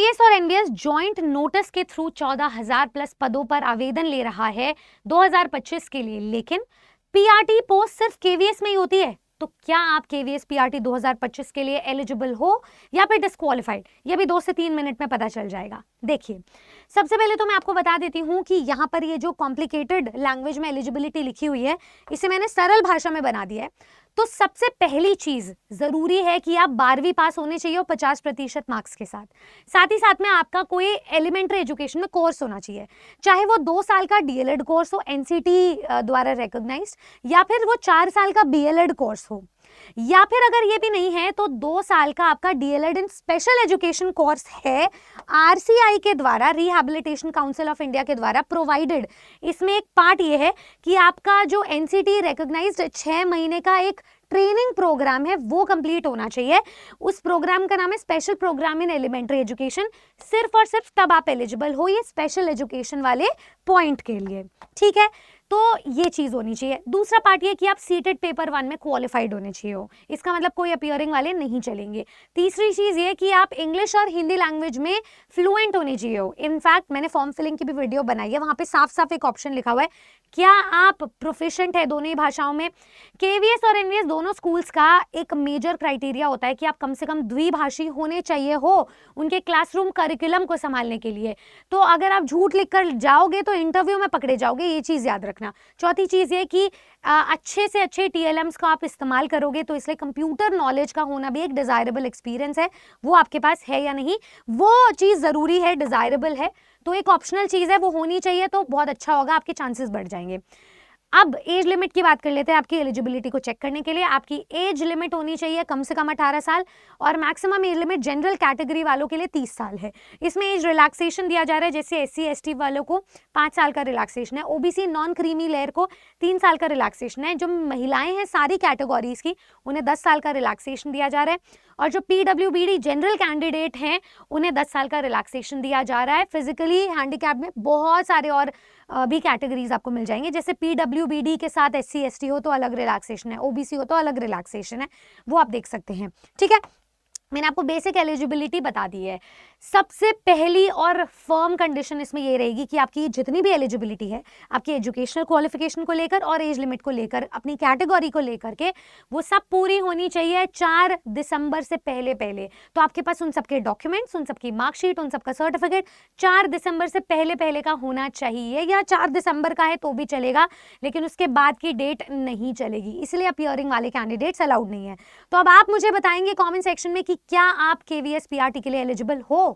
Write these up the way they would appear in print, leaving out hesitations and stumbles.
KVS और NVS joint notice के through 14,000 plus पदों पर आवेदन ले रहा है 2025 के लिए, लेकिन पीआरटी पोस्ट सिर्फ केवीएस में ही होती है। तो क्या आप केवीएस पीआरटी 2025 के लिए एलिजिबल हो या फिर डिस्क्वालिफाइड, यह भी 2 से 3 मिनट में पता चल जाएगा। देखिए, सबसे पहले तो मैं आपको बता देती हूँ कि यहाँ पर ये जो कॉम्प्लिकेटेड लैंग्वेज में एलिजिबिलिटी लिखी हुई है, इसे मैंने सरल भाषा में बना दिया है। तो सबसे पहली चीज जरूरी है कि आप 12वीं पास होने चाहिए और 50% मार्क्स के साथ। साथ ही साथ में आपका कोई एलिमेंट्री एजुकेशन में कोर्स होना चाहिए, चाहे वो 2 साल का डीएलएड कोर्स हो एनसीटी द्वारा रिकॉग्नाइज्ड, या फिर वो 4 साल का बीएलएड कोर्स हो, या फिर अगर ये भी नहीं है तो 2 साल का आपका डीएलएड इन स्पेशल एजुकेशन कोर्स है आरसीआई के द्वारा, रिहैबिलिटेशन काउंसिल ऑफ इंडिया के द्वारा प्रोवाइडेड। इसमें एक पार्ट ये है कि आपका जो एनसीटी रिकॉग्नाइज्ड 6 महीने का एक ट्रेनिंग प्रोग्राम है वो कंप्लीट होना चाहिए। उस प्रोग्राम का नाम है special program in elementary education. सिर्फ और सिर्फ तब आप एलिजिबल हो ये स्पेशल एजुकेशन वाले पॉइंट के लिए, ठीक है। तो ये चीज होनी चाहिए। दूसरा पार्ट ये कि आप सीटेड पेपर 1 में क्वालिफाइड होने चाहिए हो, इसका मतलब कोई अपीयरिंग वाले नहीं चलेंगे। तीसरी चीज ये कि आप इंग्लिश और हिंदी लैंग्वेज में फ्लुएंट होने चाहिए हो। इनफैक्ट मैंने फॉर्म फिलिंग की भी वीडियो बनाई है, वहां पे साफ साफ एक ऑप्शन लिखा हुआ है, क्या आप प्रोफिशिएंट है दोनों ही भाषाओं में। केवीएस और एनवीएस दोनों स्कूल्स का एक मेजर क्राइटेरिया होता है कि आप कम से कम द्विभाषी होने चाहिए हो उनके क्लासरूम करिकुलम को संभालने के लिए। तो अगर आप झूठ लिख कर जाओगे तो इंटरव्यू में पकड़े जाओगे, ये चीज याद रखना। चौथी चीज ये कि अच्छे से अच्छे टीएलएम्स का आप इस्तेमाल करोगे, तो इसलिए कंप्यूटर नॉलेज का होना भी एक डिजायरेबल एक्सपीरियंस है। वो आपके पास है या नहीं, वो चीज जरूरी है, डिजायरेबल है तो एक ऑप्शनल चीज है, वो होनी चाहिए, तो बहुत अच्छा होगा, आपके चांसेस बढ़ जाएंगे। अब एज लिमिट की बात कर लेते हैं। आपकी एलिजिबिलिटी को चेक करने के लिए आपकी एज लिमिट होनी चाहिए कम से कम 18 साल, और maximum age limit general category वालों के लिए 30 साल है। इसमें एज रिलैक्सेशन दिया जा रहा है, जैसे एससी एसटी वालों को 5 साल का रिलैक्सेशन है, ओबीसी नॉन क्रीमी लेयर को 3 साल का रिलैक्सेशन है, जो महिलाएं हैं सारी कैटेगरीज की उन्हें 10 साल का रिलैक्सेशन दिया जा रहा है, और जो पीडब्ल्यूबीडी जनरल कैंडिडेट हैं उन्हें 10 साल का रिलैक्सेशन दिया जा रहा है। फिजिकली हैंडीकैप में बहुत सारे और भी कैटेगरीज आपको मिल जाएंगे, जैसे पीडब्ल्यूबीडी के साथ एससी एसटी हो तो अलग रिलैक्सेशन है, ओबीसी हो तो अलग रिलैक्सेशन है, वो आप देख सकते हैं, ठीक है। मैंने आपको बेसिक एलिजिबिलिटी बता दी है। सबसे पहली और फर्म कंडीशन इसमें ये रहेगी कि आपकी जितनी भी एलिजिबिलिटी है आपकी एजुकेशनल क्वालिफिकेशन को लेकर और एज लिमिट को लेकर, अपनी कैटेगरी को लेकर के, वो सब पूरी होनी चाहिए 4 दिसंबर से पहले पहले। तो आपके पास उन सबके डॉक्यूमेंट्स, उन सबकी मार्कशीट, उन सबका सर्टिफिकेट 4 दिसंबर से पहले पहले का होना चाहिए, या 4 दिसंबर का है तो भी चलेगा, लेकिन उसके बाद की डेट नहीं चलेगी, इसलिए अपीयरिंग वाले कैंडिडेट्स अलाउड नहीं है। तो अब आप मुझे बताएंगे कॉमेंट सेक्शन में कि क्या आप केवीएस पीआरटी के लिए एलिजिबल हो।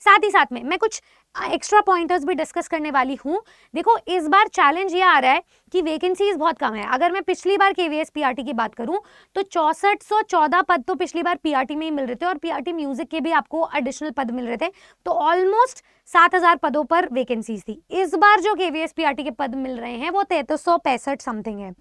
साथ ही साथ में मैं कुछ एक्स्ट्रा पॉइंटर्स भी डिस्कस करने वाली हूं। देखो, इस बार चैलेंज ये आ रहा है कि वैकेंसीज बहुत कम है। अगर मैं पिछली बार केवीएस पीआरटी की बात करूं तो 6414 पद तो पिछली बार पीआरटी में ही मिल रहे थे, और पीआरटी म्यूजिक के भी आपको एडिशनल पद मिल रहे थे, तो ऑलमोस्ट 7000 पदों पर वैकेंसीज थी। इस बार जो केवीएस पीआरटी के पद मिल रहे हैं वो 3365 समथिंग है,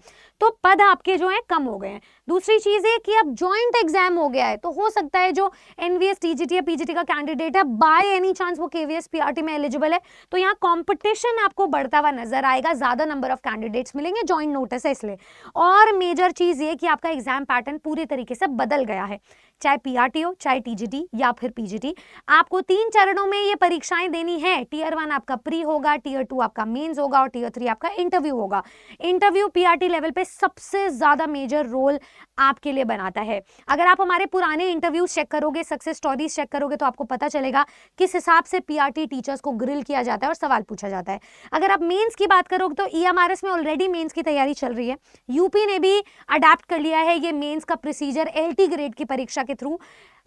तो पद आपके जो है कम हो गए हैं। दूसरी चीज है कि अब ज्वाइंट एग्जाम हो गया है, तो हो सकता है जो एनवीएस टीजीटी या पीजीटी का कैंडिडेट है बाय एनी चांस वो केवीएस पीआरटी में एलिजिबल है, तो यहाँ कंपटीशन आपको बढ़ता हुआ नजर आएगा, ज्यादा नंबर ऑफ कैंडिडेट्स मिलेंगे, ज्वाइंट नोटिस है इसलिए। और मेजर चीज ये कि आपका एग्जाम पैटर्न पूरी तरीके से बदल गया है, चाहे पीआरटी हो, चाहे टीजीटी या फिर पीजीटी, आपको 3 चरणों में ये परीक्षाएं देनी है। टियर 1 आपका प्री होगा, टियर 2 आपका मेंस होगा, और टियर 3 आपका इंटरव्यू होगा। इंटरव्यू पीआरटी लेवल पे सबसे ज्यादा मेजर रोल आपके लिए बनाता है। अगर आप हमारे पुराने इंटरव्यूज चेक करोगे, सक्सेस स्टोरीज चेक करोगे, तो आपको पता चलेगा किस हिसाब से पीआरटी टीचर्स को ग्रिल किया जाता है और सवाल पूछा जाता है। अगर आप मेंस की बात करोगे तो ईएमआरएस में ऑलरेडी मेंस की तैयारी चल रही है, यूपी ने भी अडेप्ट कर लिया है ये मेंस का प्रोसीजर एलटी ग्रेड की परीक्षा के थ्रू।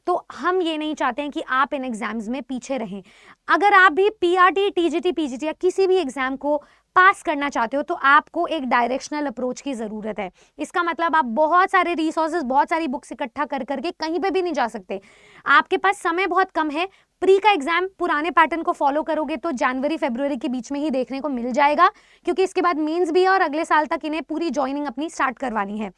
तो हम ये नहीं चाहते हैं कि आप इन एग्जाम्स में पीछे रहें। अगर आप भी पीआरटी, टीजीटी, पीजीटी या किसी भी एग्जाम को पास करना चाहते हो तो आपको एक डायरेक्शनल अप्रोच की जरूरत है। इसका मतलब आप बहुत सारे रिसोर्सेज, बहुत सारी बुक्स इकट्ठा कर करके कहीं पे भी नहीं जा सकते। आपके पास समय बहुत कम है। प्री का एग्जाम पुराने पैटर्न को फॉलो करोगे तो जनवरी फरवरी के बीच में ही देखने को मिल जाएगा, क्योंकि इसके बाद मेंस भी है और अगले साल तक इन्हें पूरी ज्वाइनिंग अपनी स्टार्ट करवानी है।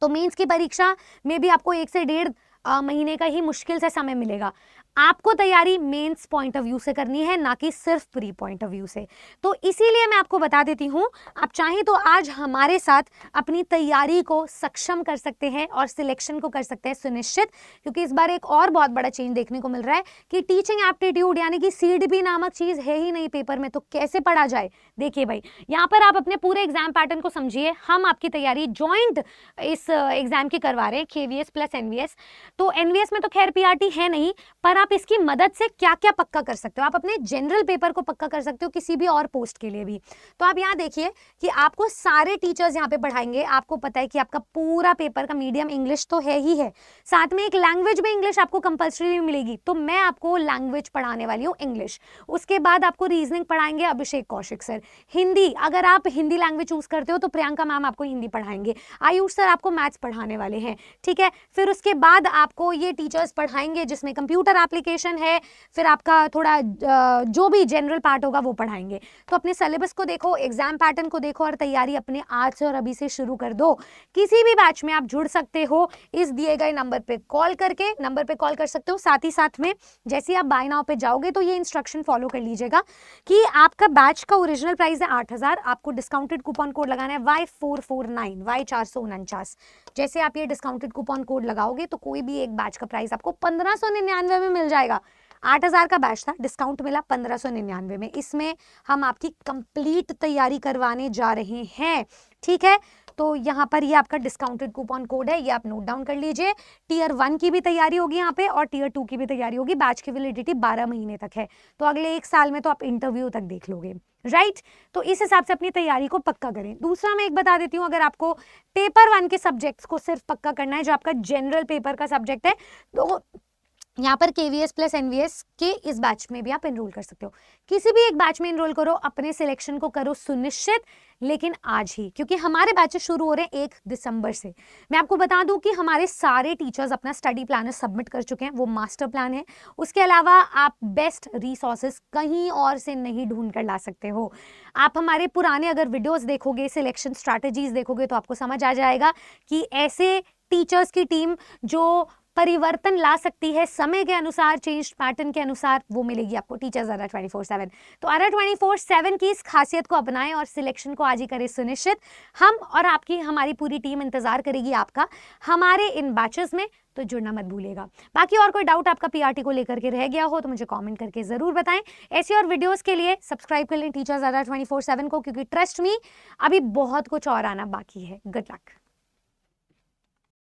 तो मेंस की परीक्षा में भी आपको 1 से 1.5 महीने का ही मुश्किल से समय मिलेगा। आपको तैयारी मेंस पॉइंट ऑफ व्यू से करनी है, ना कि सिर्फ प्री पॉइंट ऑफ व्यू से। तो इसीलिए मैं आपको बता देती हूँ, आप चाहें तो आज हमारे साथ अपनी तैयारी को सक्षम कर सकते हैं और सिलेक्शन को कर सकते हैं सुनिश्चित, क्योंकि इस बार एक और बहुत बड़ा चेंज देखने को मिल रहा है कि टीचिंग एप्टीट्यूड यानी कि सीडीपी नामक चीज है ही नहीं पेपर में, तो कैसे पढ़ा जाए। देखिए भाई, यहाँ पर आप अपने पूरे एग्जाम पैटर्न को समझिए। हम आपकी तैयारी ज्वाइंट इस एग्जाम की करवा रहे हैं, केवीएस प्लस एनवीएस। तो एनवीएस में तो खैर पीआरटी है नहीं, पर आप इसकी मदद से क्या क्या पक्का कर सकते हो। आप अपने जनरल पेपर को पक्का कर सकते हो किसी भी और पोस्ट के लिए भी। तो आप यहाँ देखिए कि आपको सारे टीचर्स यहाँ पे पढ़ाएंगे। आपको पता है कि आपका पूरा पेपर का मीडियम इंग्लिश तो है ही है, साथ में एक लैंग्वेज में इंग्लिश आपको कंपल्सरी मिलेगी। तो मैं आपको लैंग्वेज पढ़ाने वाली हूँ इंग्लिश। उसके बाद आपको रीजनिंग पढ़ाएंगे अभिषेक कौशिक सर। हिंदी, अगर आप हिंदी लैंग्वेज चूज करते हो तो प्रियंका मैम आपको हिंदी पढ़ाएंगे। आयुष सर आपको मैथ्स पढ़ाने वाले हैं, ठीक है। फिर उसके बाद आपको ये टीचर्स पढ़ाएंगे जिसमें कंप्यूटर एप्लीकेशन है, फिर आपका थोड़ा जो भी जनरल पार्ट होगा वो पढ़ाएंगे। तो अपने सिलेबस को देखो, एग्जाम पैटर्न को देखो और तैयारी अपने आज से और अभी से शुरू कर दो। किसी भी बैच में आप जुड़ सकते हो इस दिए गए नंबर पे कॉल करके, नंबर पे कॉल कर सकते हो। साथ ही साथ में जैसे आप बाय नाउ पे जाओगे तो ये इंस्ट्रक्शन फॉलो कर लीजिएगा कि आपका बैच का ओरिजिनल प्राइस है 8000, आपको डिस्काउंटेड कूपन कोड लगाना है Y449, Y449। जैसे आप ये डिस्काउंटेड कूपन कोड लगाओगे तो कोई भी एक बैच का प्राइस आपको 1599 में मिल जाएगा। 8000 का बैच था, डिस्काउंट मिला 1599 में। इसमें हम आपकी कंप्लीट तैयारी करवाने जा रहे हैं, ठीक है। तो यहाँ पर ये आपका डिस्काउंटेड कूपन कोड है, ये आप नोट डाउन कर लीजिए। टियर 1 की भी तैयारी होगी यहाँ पे और टियर 2 की भी तैयारी होगी। बैच की वैलिडिटी 12 महीने तक है, तो अगले 1 साल में तो आप इंटरव्यू तक देख लोगे, राइट। तो इस हिसाब से अपनी तैयारी को पक्का करें। दूसरा मैं एक बता देती हूँ, अगर आपको पेपर 1 के सब्जेक्ट्स को सिर्फ पक्का करना है, जो आपका जनरल पेपर का सब्जेक्ट है, तो यहाँ पर केवीएस प्लस एनवीएस के इस बैच में भी आप एनरोल कर सकते हो। किसी भी एक बैच में एनरोल करो, अपने सिलेक्शन को करो सुनिश्चित, लेकिन आज ही, क्योंकि हमारे बैचेस शुरू हो रहे हैं 1 दिसंबर से। मैं आपको बता दूं कि हमारे सारे टीचर्स अपना स्टडी प्लानर सबमिट कर चुके हैं, वो मास्टर प्लान है। उसके अलावा आप बेस्ट रिसोर्सेज कहीं और से नहीं ढूंढ कर ला सकते हो। आप हमारे पुराने अगर वीडियोस देखोगे, सिलेक्शन स्ट्रैटेजीज देखोगे, तो आपको समझ आ जाएगा कि ऐसे टीचर्स की टीम जो परिवर्तन ला सकती है समय के अनुसार, चेंज पैटर्न के अनुसार, वो मिलेगी आपको टीचर्स आरा 24/7। तो आरा 24/7 की इस खासियत को अपनाएं और सिलेक्शन को आज ही करें सुनिश्चित। हम और आपकी हमारी पूरी टीम इंतजार करेगी आपका हमारे इन बैचेस में, तो जुड़ना मत भूलिएगा। बाकी और कोई डाउट आपका पीआरटी को लेकर के रह गया हो तो मुझे कमेंट करके जरूर बताएं। ऐसी और वीडियोस के लिए सब्सक्राइब कर लें टीचर्स आरा 24/7 को, क्योंकि ट्रस्ट मी अभी बहुत कुछ और आना बाकी है। Good luck.